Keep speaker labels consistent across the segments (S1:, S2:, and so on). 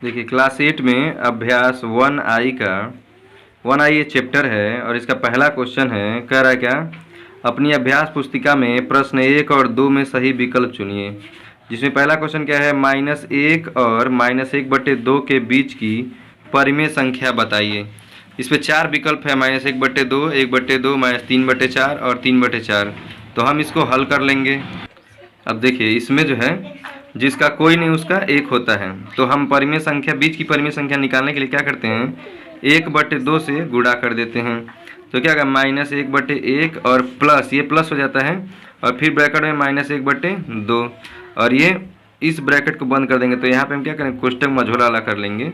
S1: देखिए क्लास 8 में अभ्यास 1I का 1I ये चैप्टर है और इसका पहला क्वेश्चन है, कह रहा है क्या, अपनी अभ्यास पुस्तिका में प्रश्न 1 और 2 में सही विकल्प चुनिए। जिसमें पहला क्वेश्चन क्या है, -1 और -1/2 के बीच की परिमेय संख्या बताइए। इस पे 4 विकल्प है, -1/2, 1/2, -3/4 और 3/4। तो हम इसको हल कर लेंगे। अब देखिए इसमें जो है जिसका कोई नहीं उसका एक होता है, तो हम परिमेय संख्या, बीच की परिमेय संख्या निकालने के लिए क्या करते हैं, 1/2 से गुणा कर देते हैं। तो क्या होगा, -1/1 और प्लस, ये प्लस हो जाता है और फिर ब्रैकेट में -1/2 और ये इस ब्रैकेट को बंद कर देंगे। तो यहाँ पे हम क्या करेंगे, कोष्टक मझोला वाला कर लेंगे।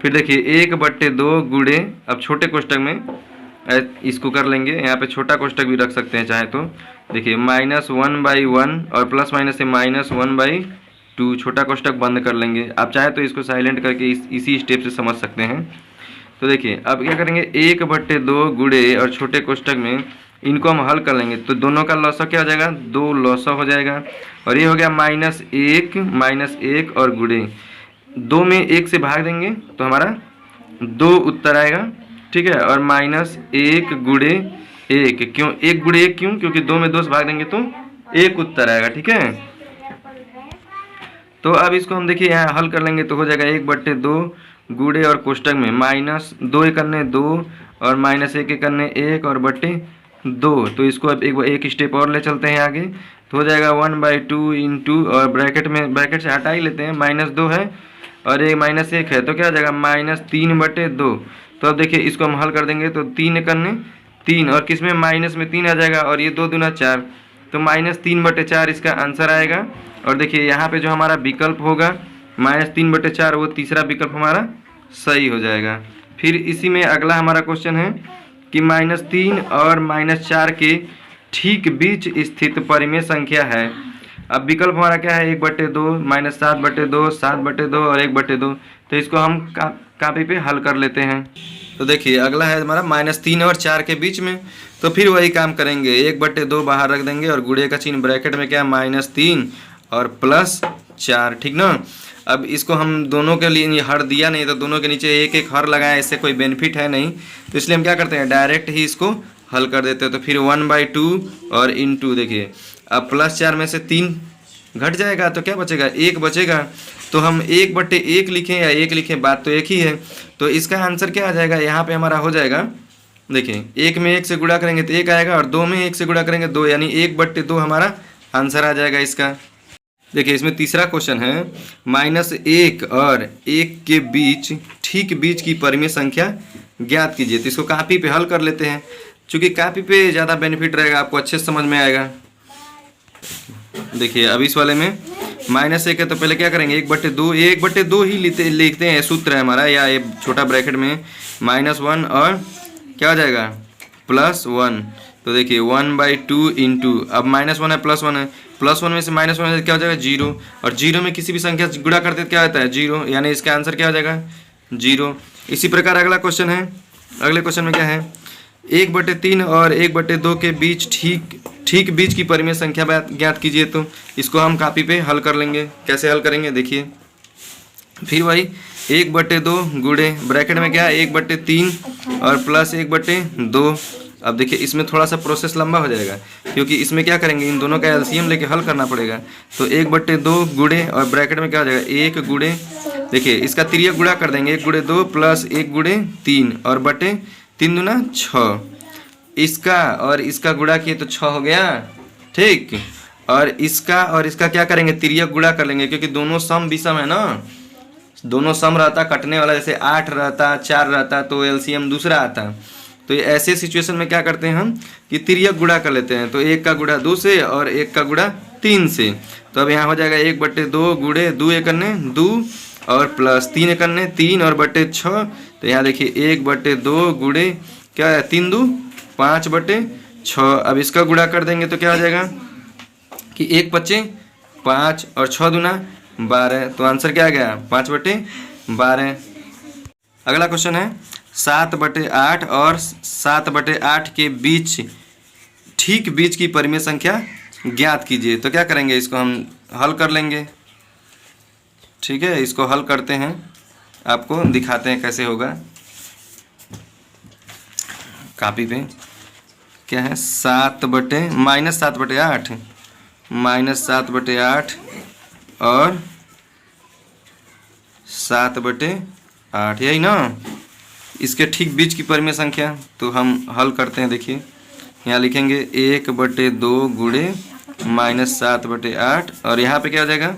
S1: फिर देखिए 1/2 गुणे, अब छोटे कोष्टक में इसको कर लेंगे, यहाँ पे छोटा कोष्टक भी रख सकते हैं चाहे तो। देखिए -1/1 और प्लस माइनस से -1/2, छोटा कोष्टक बंद कर लेंगे। आप चाहे तो इसको साइलेंट करके इसी स्टेप से समझ सकते हैं। तो देखिए अब क्या करेंगे, 1/2 गुणे और छोटे कोष्टक में इनको हम हल कर लेंगे। तो दोनों का लॉसा क्या हो जाएगा, 2 लॉसा हो जाएगा। और ये हो गया -1 और गुणे 2 में 1 से भाग देंगे तो हमारा 2 उत्तर आएगा, ठीक है। और -1 गुणे 1, क्यों 1 गुणे 1 क्यों, क्योंकि 2 में 2 से भाग देंगे तो 1 उत्तर आएगा, ठीक है। तो अब इसको हम देखिए यहाँ हल कर लेंगे तो हो जाएगा 1/2 गुणे और कोष्टक में -2 एकन्ने 2 और -1 एकन्ने 1 और बट्टे 2। तो इसको अब एक स्टेप और ले चलते हैं आगे, तो हो जाएगा 1/2 इंटू, और ब्रैकेट से हटा ही लेते हैं, -2 है और ये -1 है, तो क्या हो जाएगा -3/2। तो अब देखिए इसको हम हल कर देंगे तो 3 एकन्ने 3 और किस में, माइनस में 3 आ जाएगा और ये 2 दूना 4, तो -3/4 इसका आंसर आएगा। और देखिए यहाँ पे जो हमारा विकल्प होगा -3/4, वो तीसरा विकल्प हमारा सही हो जाएगा। फिर इसी में अगला हमारा क्वेश्चन है कि -3 और -4 के ठीक बीच स्थित परिमेय संख्या है। अब विकल्प हमारा क्या है, 1/2, -7/2, 7/2 और 1/2। तो इसको हम कॉपी पे हल कर लेते हैं। तो देखिए अगला है हमारा -3 और 4 के बीच में, तो फिर वही काम करेंगे, 1/2 बाहर रख देंगे और गुणे का चिन्ह ब्रैकेट में क्या है, -3 और +4, ठीक ना। अब इसको हम दोनों के लिए हर दिया नहीं, तो दोनों के नीचे एक एक हर लगाए, इससे कोई बेनिफिट है नहीं, तो इसलिए हम क्या करते हैं, डायरेक्ट ही इसको हल कर देते हैं। तो फिर 1/2 और इंटू, देखिए अब +4 में से 3 घट जाएगा तो क्या बचेगा, 1 बचेगा। तो हम 1/1 लिखें या 1 लिखें, बात तो एक ही है। तो इसका आंसर क्या आ जाएगा, यहाँ पे हमारा हो जाएगा, देखिए 1 में 1 से गुणा करेंगे तो 1 आएगा और 2 में 1 से गुणा करेंगे 2, यानी 1/2 हमारा आंसर आ जाएगा इसका। देखिए इसमें तीसरा क्वेश्चन है, -1 और 1 के बीच, ठीक बीच की परिमेय संख्या ज्ञात कीजिए। तो इसको कॉपी पे हल कर लेते हैं, क्योंकि कॉपी पे ज़्यादा बेनिफिट रहेगा, आपको अच्छे से समझ में आएगा। देखिए अब इस वाले में -1 है तो पहले क्या करेंगे, 1/2 ही लिखते हैं, सूत्र है हमारा, या ये छोटा ब्रैकेट में -1 और क्या हो जाएगा +1। तो देखिए 1/2 इंटू, अब -1 है +1 है, +1 में से -1 क्या हो जाएगा 0, और 0 में किसी भी संख्या से गुणा करते तो क्या होता है 0, यानी इसका आंसर क्या हो जाएगा 0। इसी प्रकार अगला क्वेश्चन है, अगले क्वेश्चन में क्या है, 1/3 और 1/2 के बीच ठीक बीच की परिमेय संख्या ज्ञात कीजिए। तो इसको हम कॉपी पे हल कर लेंगे। कैसे हल करेंगे, देखिए फिर वही 1/2 गुणे ब्रैकेट में क्या है 1/3 और +1/2। अब देखिए इसमें थोड़ा सा प्रोसेस लंबा हो जाएगा, क्योंकि इसमें क्या करेंगे, इन दोनों का एलसीएम लेके हल करना पड़ेगा। तो 1/2 गुणे और ब्रैकेट में क्या हो जाएगा 1 गुणे, देखिए इसका तिर्यक गुणा कर देंगे, 1 × 2 + 1 × 3 और बटे 3 दूना 6, इसका और इसका गुणा किए तो 6 हो गया, ठीक। और इसका क्या करेंगे, तिर्यक गुणा कर लेंगे, क्योंकि दोनों सम विषम है ना, दोनों सम रहता कटने वाला, जैसे 8 रहता 4 रहता तो एलसीएम दूसरा आता। तो ऐसे सिचुएशन में क्या करते हैं हम कि तिर्यक गुणा कर लेते हैं, तो 1 का गुणा 2 से और 1 का गुणा 3 से। तो अब यहाँ हो जाएगा 1/2 गुणे 2 एकन्ने 2 और +3 एकन्ने 3 और बटे 6। तो यहाँ देखिए 1/2 गुणे क्या है 3 2 5/6। अब इसका गुणा कर देंगे तो क्या हो जाएगा कि 1 बचे 5 और 6 दूना 12, तो आंसर क्या आ गया 5/12। अगला क्वेश्चन है 7/8 और 7/8 के बीच, ठीक बीच की परिमेय संख्या ज्ञात कीजिए। तो क्या करेंगे, इसको हम हल कर लेंगे, ठीक है। इसको हल करते हैं आपको दिखाते हैं कैसे होगा। कॉपी पे क्या है, 7/-8 -7/8 और 7/8, यही ना। इसके ठीक बीच की परिमेय संख्या तो हम हल करते हैं। देखिए यहाँ लिखेंगे 1/2 गुणे -7/8 और यहाँ पे क्या हो जाएगा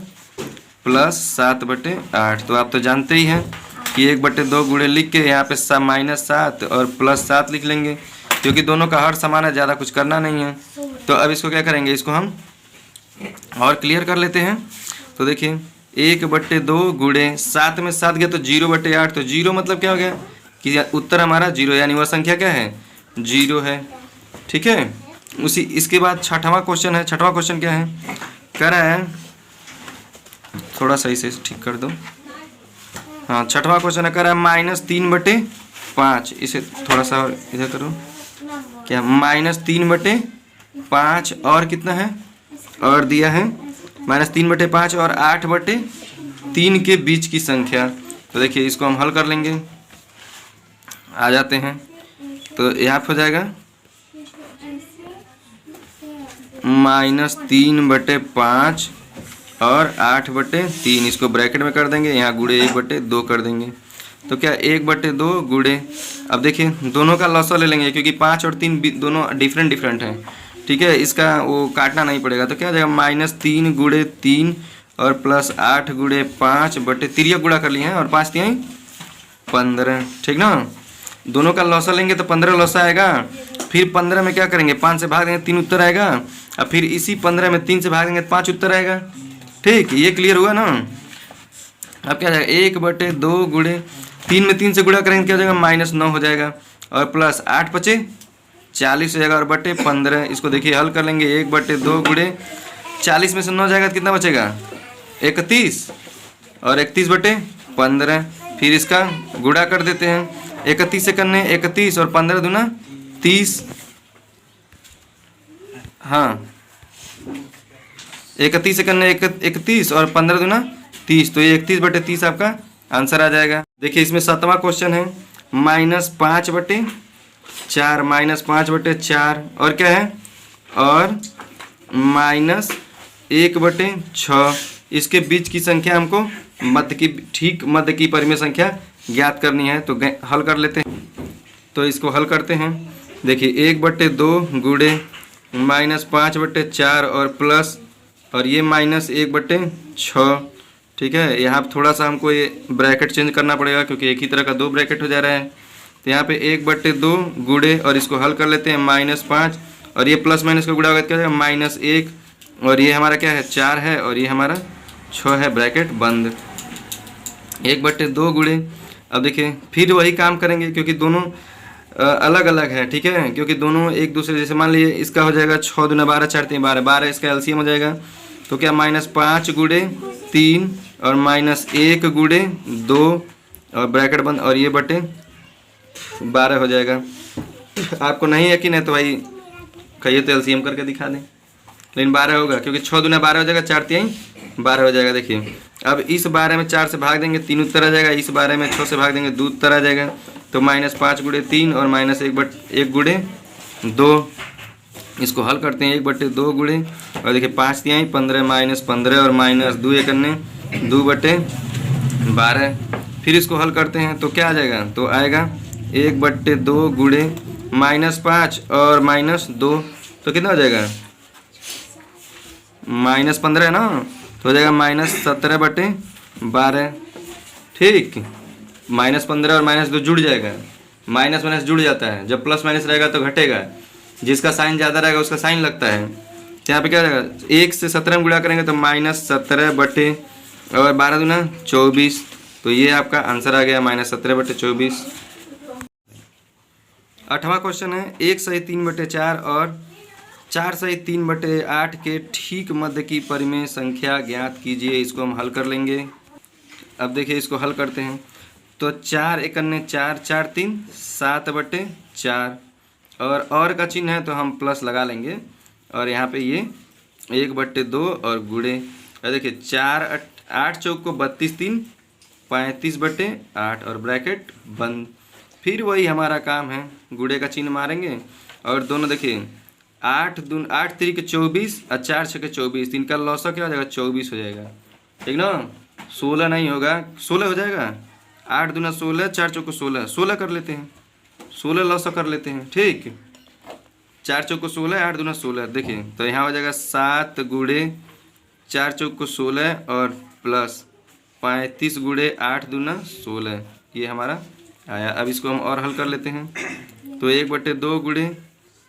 S1: +7/8। तो आप तो जानते ही हैं कि 1/2 गुणे लिख के यहाँ पे -7 और +7 लिख लेंगे, क्योंकि दोनों का हर समान है, ज़्यादा कुछ करना नहीं है। तो अब इसको क्या करेंगे, इसको हम और क्लियर कर लेते हैं। तो देखिए 1/2 गुणे 7 में 7 गया तो 0/8, तो 0 मतलब क्या हो गया कि उत्तर हमारा 0, यानी वह संख्या क्या है 0 है। ठीक है, उसी इसके बाद छठवां क्वेश्चन है। छठवां क्वेश्चन क्या है, कह रहा है, थोड़ा सही से ठीक कर दो। हाँ, छठवां क्वेश्चन है, कह रहा है -3/5। इसे थोड़ा सा और इधर करो, क्या -3/5 और कितना है, और दिया है -3/5 और 8/3 के बीच की संख्या। तो देखिए इसको हम हल कर लेंगे। आ जाते हैं, तो यहाँ पे हो जाएगा -3/5 और 8/3, इसको ब्रैकेट में कर देंगे, यहाँ गुणे 1/2 कर देंगे। तो क्या 1/2 गुणे, अब देखिए दोनों का लॉसा ले लेंगे क्योंकि 5 और 3 दोनों डिफरेंट हैं। ठीक है, इसका वो काटना नहीं पड़ेगा। तो क्या हो जाएगा -3 गुणे 3 और +8 गुणे 5/3 गुणा कर लिए हैं और 5 3 15। ठीक ना, दोनों का लॉसा लेंगे तो 15 लॉसा आएगा। फिर 15 में क्या करेंगे, 5 से भाग देंगे 3 उत्तर आएगा, और फिर इसी 15 में 3 से भाग देंगे 5 उत्तर आएगा। ठीक, ये क्लियर हुआ ना। अब क्या जाएगा 1/2 गुणे 3 में 3 से गुणा करेंगे क्या हो जाएगा -9 हो जाएगा, और +8 × 40 हो जाएगा, और बटे 15। इसको देखिए हल कर लेंगे, 1/2 गुणे 40 में से 9 जाएगा तो कितना बचेगा 31, और 31/15। फिर इसका गुणा कर देते हैं, 31 से करने 31 और 15 दूना 30। हाँ, 31 से करने 31 और 15 दूना 30, तो ये 31/30 आपका आंसर आ जाएगा। देखिए इसमें 7वां क्वेश्चन है, -5/4 -5/4 और क्या है, और -1/6। इसके बीच की संख्या हमको ठीक मध्य की परिमेय संख्या ज्ञात करनी है। तो हल कर लेते हैं, तो इसको हल करते हैं। देखिए 1/2 गुणे -5/4 और प्लस, और ये -1/6। ठीक है, यहाँ पर थोड़ा सा हमको ये ब्रैकेट चेंज करना पड़ेगा क्योंकि एक ही तरह का 2 ब्रैकेट हो जा रहा है। तो यहाँ पे 1/2 गुणे, और इसको हल कर लेते हैं, -5 और ये प्लस माइनस का गुणा होगा क्या होगा -1, और ये हमारा क्या है 4 है, और ये हमारा 6 है, ब्रैकेट बंद। 1/2 गुणे, अब देखिए फिर वही काम करेंगे क्योंकि दोनों अलग अलग है। ठीक है, क्योंकि दोनों एक दूसरे, जैसे मान लीजिए इसका हो जाएगा 6 दूना 12 4 3 12 12, इसका एलसीएम हो जाएगा। तो क्या -5 गुणे 3 और -1 गुणे 2 और ब्रैकेट बंद, और ये बटे 12 हो जाएगा। आपको नहीं यकीन है तो भाई कहिए तो एलसीएम करके दिखा दें, लेकिन 12 होगा क्योंकि 6 दूना 12 हो जाएगा, 4 3 12 हो जाएगा। देखिए अब इस 12 में 4 से भाग देंगे 3 उत्तर आ जाएगा, इस 12 में 6 से भाग देंगे 2 उत्तर आ जाएगा। तो -5 गुणे 3 और -1 गुणे 2, इसको हल करते हैं। 1/2 गुणे, और देखिए 5 3 15 -15 और -2 एक अन्य 2/12। फिर इसको हल करते हैं तो क्या आ जाएगा, तो आएगा 1/2 गुणे -5 और -2, तो कितना हो जाएगा -15 है ना, तो हो जाएगा -17/12। ठीक, -15 और -2 जुड़ जाएगा, माइनस माइनस जुड़ जाता है, जब प्लस माइनस रहेगा तो घटेगा, जिसका साइन ज़्यादा रहेगा उसका साइन लगता है। तो यहाँ पे क्या रहेगा, 1 से 17 में गुणा करेंगे तो -17 और 12 दूना 24, तो ये आपका आंसर आ गया -17/24। 8वां क्वेश्चन है, 1 सही 3/4 और 4 सही 3/8 के ठीक मध्य की परिमेय संख्या ज्ञात कीजिए। इसको हम हल कर लेंगे। अब देखिए इसको हल करते हैं, तो 4 1 4 4 3 7/4, और का चिन्ह है तो हम प्लस लगा लेंगे, और यहाँ पे ये 1/2 और गुणे, और देखिए 4 8 चौक को 32 3 35/8 और ब्रैकेट बंद। फिर वही हमारा काम है, गुणे का चिन्ह मारेंगे और दोनों देखिए 8 3 के 24 और 4 6 के 24, इनका लॉसा क्या हो जाएगा 24 हो जाएगा, ठीक ना। 16 नहीं होगा, 16 हो जाएगा। 8 दूना 16, 4 चौको 16, 16 कर लेते हैं, 16 लॉसा कर लेते हैं, ठीक। 4 चौको 16, 8 दूना 16, देखिए तो यहाँ हो जाएगा 7 गुणे 4 चौको 16 और प्लस 35 गुणे 8 दूना 16, ये हमारा आया। अब इसको हम और हल कर लेते हैं, तो 1/2 गुणे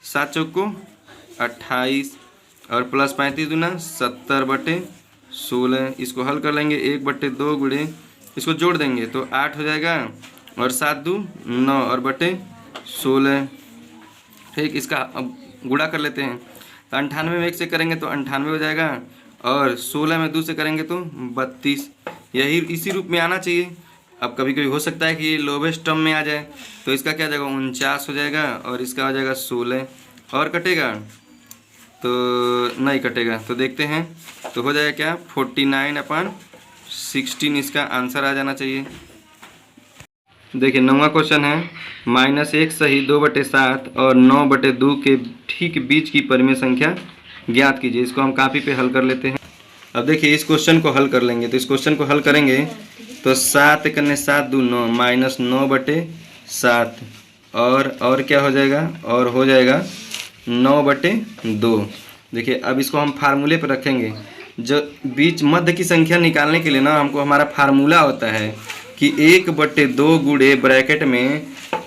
S1: 7 चौको 28 और प्लस 35 दूना 70/16, इसको हल कर लेंगे। 1/2 गुणे, इसको जोड़ देंगे तो 8 हो जाएगा और 7 2 9 और बटे 16, ठीक। इसका अब गुणा कर लेते हैं, तो 98 में 1 से करेंगे तो 98 हो जाएगा और 16 में 2 से करेंगे तो 32, यही इसी रूप में आना चाहिए। अब कभी कभी हो सकता है कि ये लोवेस्ट टर्म में आ जाए, तो इसका क्या जाएगा 49 हो जाएगा और इसका हो जाएगा 16, और कटेगा तो नहीं कटेगा, तो देखते हैं, तो हो जाएगा क्या 49/16, इसका आंसर आ जाना चाहिए। देखिए 9वां क्वेश्चन है, -1 सही 2/7 और 9/2 के ठीक बीच की परिमेय संख्या ज्ञात कीजिए। इसको हम कॉपी पे हल कर लेते हैं। अब देखिए इस क्वेश्चन को हल कर लेंगे, तो इस क्वेश्चन को हल करेंगे तो 7 करने 7 2 9 -9/7 और क्या हो जाएगा, और हो जाएगा 9/2। देखिए अब इसको हम फार्मूले पर रखेंगे, जो बीच मध्य की संख्या निकालने के लिए ना हमको हमारा फार्मूला होता है कि 1/2 गुणे ब्रैकेट में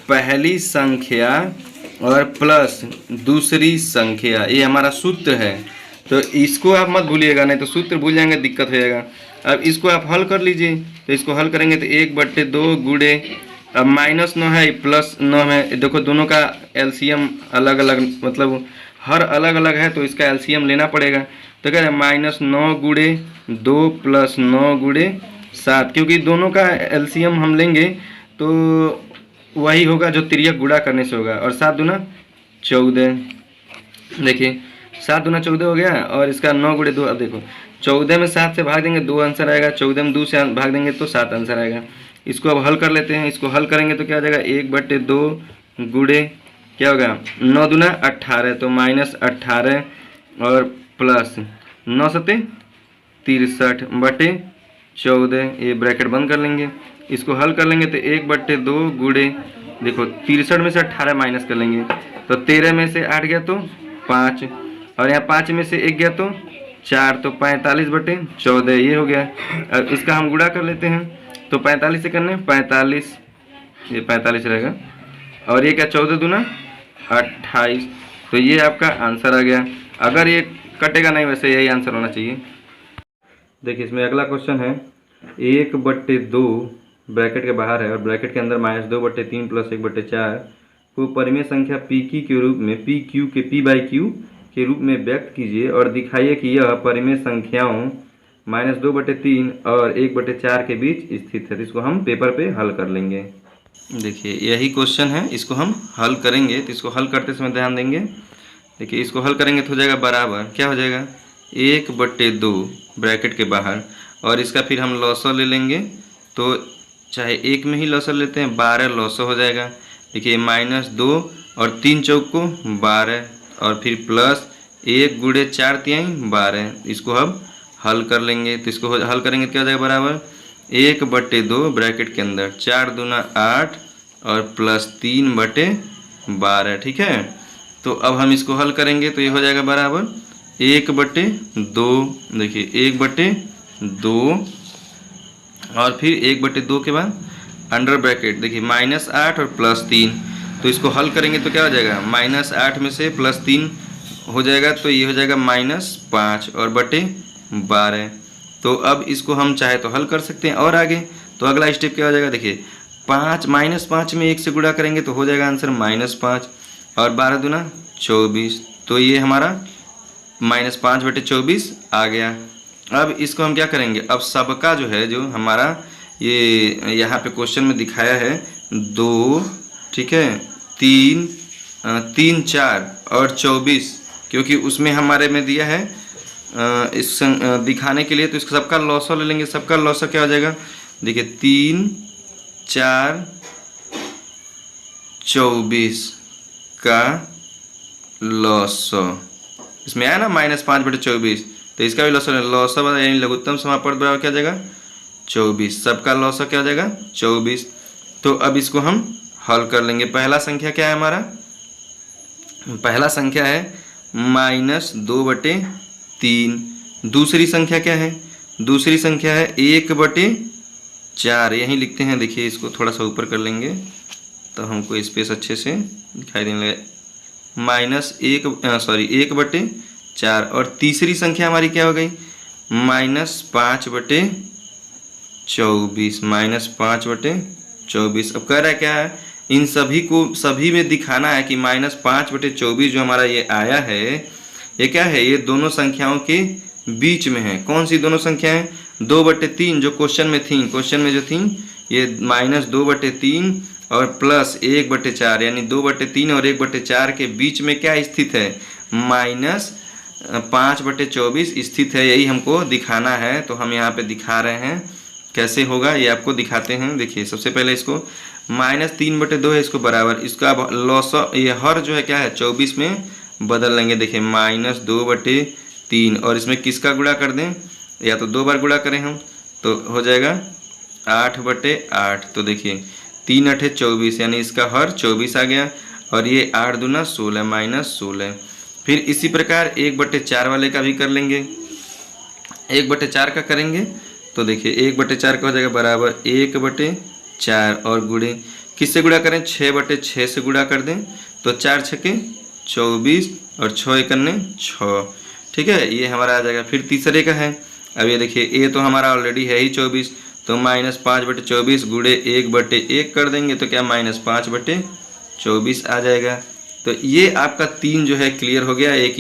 S1: पहली संख्या और प्लस दूसरी संख्या, ये हमारा सूत्र है। तो इसको आप मत भूलिएगा, नहीं तो सूत्र भूल जाएंगे दिक्कत हो जाएगा। अब इसको आप हल कर लीजिए, तो इसको हल करेंगे तो 1/2 गुणे, अब -9 है +9 है, देखो दोनों का एलसीएम अलग अलग, मतलब हर अलग अलग है, तो इसका एलसीएम लेना पड़ेगा। तो क्या है -9 गुणे 2 + 9 गुणे 7, क्योंकि दोनों का एलसीएम हम लेंगे तो वही होगा जो तिर्यक गुणा करने से होगा। और 7 दूना 14, देखिए 7 दूना 14 हो गया, और इसका 9 गुणे 2, अब देखो 14 में 7 से भाग देंगे 2 आंसर आएगा, 14 में 2 से भाग देंगे तो 7 आंसर आएगा। इसको अब हल कर लेते हैं, इसको हल करेंगे तो क्या हो जाएगा 1/2 गुणे क्या होगा 9 दूना 18, तो -18 और प्लस 9 सत्ते 63/14, ये ब्रैकेट बंद कर लेंगे। इसको हल कर लेंगे तो 1/2 गुणे, देखो 63 में से 18 माइनस कर लेंगे तो 13 में से 8 गया तो 5, और यहाँ 5 में से 1 गया तो 4, तो 45/14 ये हो गया। अब इसका हम गुणा कर लेते हैं, तो 45 से करने 45, ये 45 रहेगा, और ये क्या 14 दूना 28, तो ये आपका आंसर आ गया। अगर ये कटेगा नहीं, वैसे यही आंसर होना चाहिए। देखिए इसमें अगला क्वेश्चन है, 1/2 ब्रैकेट के बाहर है और ब्रैकेट के अंदर -2/3 + 1/4 को परिमेय संख्या PQ के रूप में PQ के P/Q के रूप में व्यक्त कीजिए और दिखाइए कि यह परिमेय संख्याओं -2/3 और 1/4 के बीच स्थित है। तो इसको हम पेपर पे हल कर लेंगे। देखिए यही क्वेश्चन है, इसको हम हल करेंगे, तो इसको हल करते समय ध्यान देंगे। देखिए इसको हल करेंगे तो हो जाएगा बराबर, क्या हो जाएगा 1/2 ब्रैकेट के बाहर, और इसका फिर हम लॉसर ले लेंगे, तो चाहे एक में ही लॉसर लेते हैं 12 लॉसर हो जाएगा। देखिए -2 और 3 चौको 12 और फिर प्लस 1 गुणे 4 तिहाई 12, इसको हम हल कर लेंगे। तो इसको हल करेंगे तो क्या हो जाएगा बराबर 1/2 ब्रैकेट के अंदर 4 दूना 8 और प्लस 3/12, ठीक है। तो अब हम इसको हल करेंगे तो ये हो जाएगा बराबर 1/2, देखिए 1/2 और फिर 1/2 के बाद अंडर ब्रैकेट, देखिए -8 और +3, तो इसको हल करेंगे तो क्या हो जाएगा -8 में से +3 हो जाएगा, तो ये हो जाएगा -5 और बटे 12। तो अब इसको हम चाहे तो हल कर सकते हैं। और आगे तो अगला स्टेप क्या हो जाएगा, देखिए 5 -5 में 1 से गुणा करेंगे तो हो जाएगा आंसर -5 और 12 दूना 24, तो ये हमारा -5/24 आ गया। अब इसको हम क्या करेंगे, अब सबका जो है, जो हमारा ये यहाँ पे क्वेश्चन में दिखाया है 2, ठीक है, 3 4 और 24, क्योंकि उसमें हमारे में दिया है इस दिखाने के लिए, तो इसका सबका लॉसर ले लेंगे। सबका लॉसर क्या हो जाएगा देखिए 3 4 24 का लॉसो, इसमें आया ना -5/24, तो इसका भी लॉसो यानी लघुत्तम समापवर्त बराबर क्या हो जाएगा 24, सबका लॉसो क्या हो जाएगा 24। तो अब इसको हम हल कर लेंगे। पहला संख्या क्या है हमारा, पहला संख्या है -2/3। दूसरी संख्या क्या है, दूसरी संख्या है 1/4, यहीं लिखते हैं। देखिए इसको थोड़ा सा ऊपर कर लेंगे तो हमको स्पेस अच्छे से दिखाई देने लगे। -1/4। और तीसरी संख्या हमारी क्या हो गई -5/24, -5/24। अब कह रहा है क्या है, इन सभी को सभी में दिखाना है कि -5/24 जो हमारा ये आया है, ये क्या है, ये दोनों संख्याओं के बीच में है। कौन सी दोनों संख्याएं, 2/3 जो क्वेश्चन में थी, क्वेश्चन में जो थी ये -2/3 और +1/4, यानी 2/3 और 1/4 के बीच में क्या स्थित है, -5/24 स्थित है। यही हमको दिखाना है, तो हम यहाँ पे दिखा रहे हैं। कैसे होगा ये आपको दिखाते हैं। देखिए सबसे पहले इसको -3/2 है, इसको बराबर, इसका लॉस ये हर जो है क्या है 24 में बदल लेंगे। देखिए -2/3 और इसमें किसका गुणा कर दें, या तो 2 बार गुणा करें हम, तो हो जाएगा 8/8। तो देखिए 3 8 24, यानी इसका हर 24 आ गया, और ये 8 दूना 16 -16। फिर इसी प्रकार 1/4 वाले का भी कर लेंगे। 1/4 का करेंगे तो देखिए 1/4 का हो जाएगा बराबर 1/4, और गुणे किससे गुणा करें, 6/6 से गुणा कर दें, तो 4 छके 24 और 6 एकन्ने 6। ठीक है, ये हमारा आ जाएगा। फिर तीसरे का है, अब ये देखिए ये तो हमारा ऑलरेडी है ही 24, तो -5/24 गुणे 1/1 कर देंगे, तो क्या -5/24 आ जाएगा। तो ये आपका 3 जो है क्लियर हो गया, एक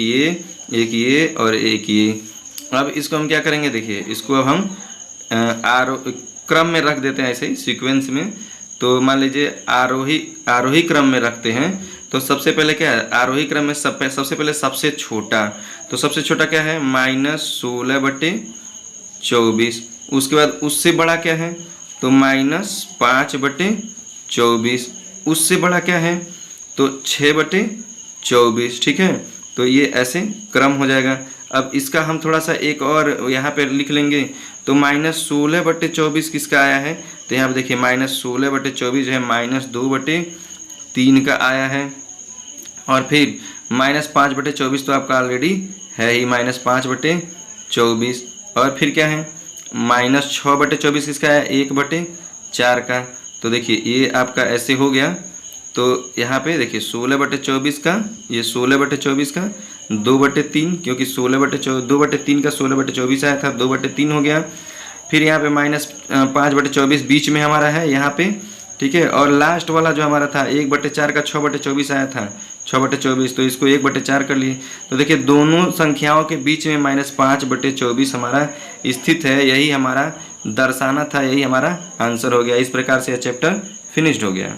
S1: ये और एक ये। अब इसको हम क्या करेंगे, देखिए इसको अब हम क्रम में रख देते हैं, ऐसे ही सीक्वेंस में। तो मान लीजिए आरोही क्रम में रखते हैं, तो सबसे पहले क्या है, आरोही क्रम में सबसे पहले सबसे छोटा, तो सबसे छोटा क्या है -16/24। उसके बाद उससे बड़ा क्या है, तो -5/24। उससे बड़ा क्या है, तो 6/24। ठीक है, तो ये ऐसे क्रम हो जाएगा। अब इसका हम थोड़ा सा एक और यहाँ पे लिख लेंगे, तो -16/24 किसका आया है, तो यहाँ पे देखिए -16/24 जो है -2/3 का आया है। और फिर -5/24 तो आपका ऑलरेडी है ही, -5/24। और फिर क्या है -6/24 किसका है, 1/4 का। तो देखिए ये आपका ऐसे हो गया। तो यहाँ पे देखिए 16/24 का, ये 16/24 का 2/3, क्योंकि 2/3 का 16/24 आया था, 2/3 हो गया। फिर यहाँ पे -5/24 बीच में हमारा है यहाँ पे। ठीक है, और लास्ट वाला जो हमारा था 1/4 का 6/24 आया था, 6/24, तो इसको 1/4 कर लिए। तो देखिए दोनों संख्याओं के बीच में -5/24 हमारा स्थित है। यही हमारा दर्शाना था, यही हमारा आंसर हो गया। इस प्रकार से यह चैप्टर फिनिश्ड हो गया।